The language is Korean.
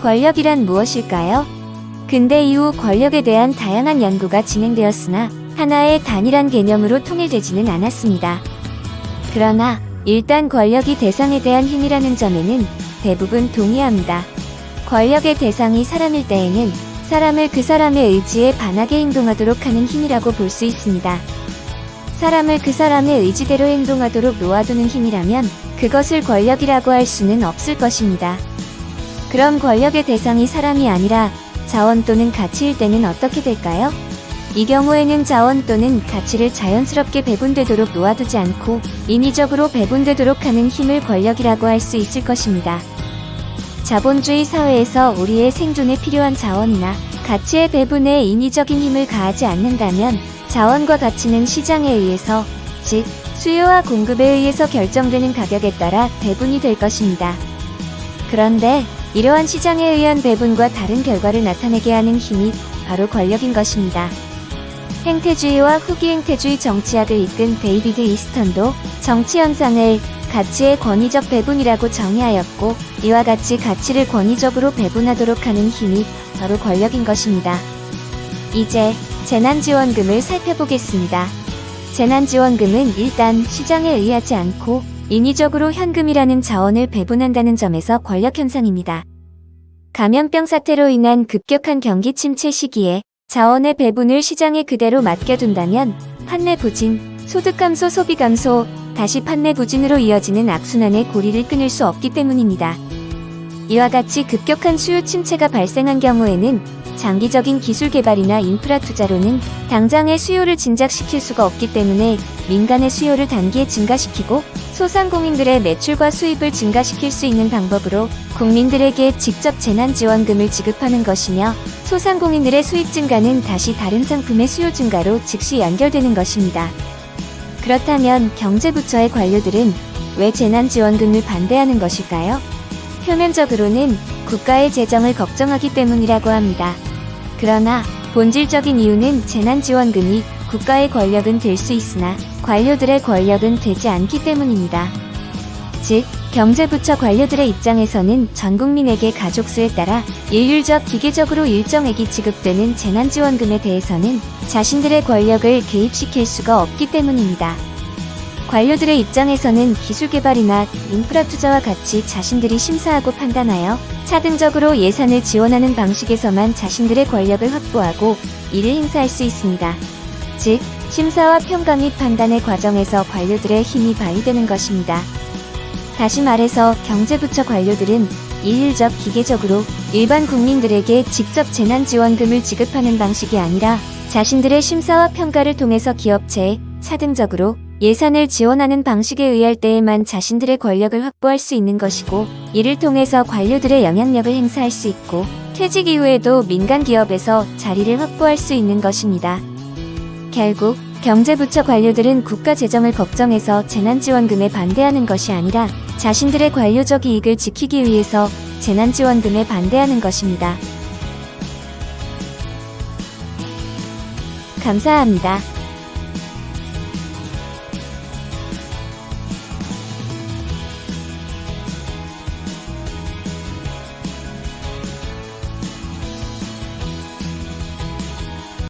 권력이란 무엇일까요? 근대 이후 권력에 대한 다양한 연구가 진행되었으나 하나의 단일한 개념으로 통일되지는 않았습니다. 그러나 일단 권력이 대상에 대한 힘이라는 점에는 대부분 동의합니다. 권력의 대상이 사람일 때에는 사람을 그 사람의 의지에 반하게 행동하도록 하는 힘이라고 볼 수 있습니다. 사람을 그 사람의 의지대로 행동하도록 놓아두는 힘이라면 그것을 권력이라고 할 수는 없을 것입니다. 그럼 권력의 대상이 사람이 아니라 자원 또는 가치일 때는 어떻게 될까요? 이 경우에는 자원 또는 가치를 자연스럽게 배분되도록 놓아두지 않고 인위적으로 배분되도록 하는 힘을 권력이라고 할 수 있을 것입니다. 자본주의 사회에서 우리의 생존에 필요한 자원이나 가치의 배분에 인위적인 힘을 가하지 않는다면 자원과 가치는 시장에 의해서, 즉 수요와 공급에 의해서 결정되는 가격에 따라 배분이 될 것입니다. 그런데 이러한 시장에 의한 배분과 다른 결과를 나타내게 하는 힘이 바로 권력인 것입니다. 행태주의와 후기 행태주의 정치학을 이끈 데이비드 이스턴도 정치 현상을 가치의 권위적 배분이라고 정의하였고, 이와 같이 가치를 권위적으로 배분하도록 하는 힘이 바로 권력인 것입니다. 이제 재난지원금을 살펴보겠습니다. 재난지원금은 일단 시장에 의하지 않고 인위적으로 현금이라는 자원을 배분한다는 점에서 권력 현상입니다. 감염병 사태로 인한 급격한 경기 침체 시기에 자원의 배분을 시장에 그대로 맡겨둔다면 판매 부진, 소득 감소, 소비 감소, 다시 판매 부진으로 이어지는 악순환의 고리를 끊을 수 없기 때문입니다. 이와 같이 급격한 수요 침체가 발생한 경우에는 장기적인 기술 개발이나 인프라 투자로는 당장의 수요를 진작시킬 수가 없기 때문에 민간의 수요를 단기에 증가시키고 소상공인들의 매출과 수입을 증가시킬 수 있는 방법으로 국민들에게 직접 재난지원금을 지급하는 것이며, 소상공인들의 수입 증가는 다시 다른 상품의 수요 증가로 즉시 연결되는 것입니다. 그렇다면 경제부처의 관료들은 왜 재난지원금을 반대하는 것일까요? 표면적으로는 국가의 재정을 걱정하기 때문이라고 합니다. 그러나 본질적인 이유는 재난지원금이 국가의 권력은 될 수 있으나 관료들의 권력은 되지 않기 때문입니다. 즉, 경제부처 관료들의 입장에서는 전 국민에게 가족수에 따라 일률적 기계적으로 일정액이 지급되는 재난지원금에 대해서는 자신들의 권력을 개입시킬 수가 없기 때문입니다. 관료들의 입장에서는 기술개발이나 인프라 투자와 같이 자신들이 심사하고 판단하여 차등적으로 예산을 지원하는 방식에서만 자신들의 권력을 확보하고 이를 행사할 수 있습니다. 즉, 심사와 평가 및 판단의 과정에서 관료들의 힘이 발휘되는 것입니다. 다시 말해서 경제부처 관료들은 일률적 기계적으로 일반 국민들에게 직접 재난지원금을 지급하는 방식이 아니라 자신들의 심사와 평가를 통해서 기업체에 차등적으로 예산을 지원하는 방식에 의할 때에만 자신들의 권력을 확보할 수 있는 것이고, 이를 통해서 관료들의 영향력을 행사할 수 있고 퇴직 이후에도 민간 기업에서 자리를 확보할 수 있는 것입니다. 결국 경제부처 관료들은 국가 재정을 걱정해서 재난지원금에 반대하는 것이 아니라 자신들의 관료적 이익을 지키기 위해서 재난지원금에 반대하는 것입니다. 감사합니다.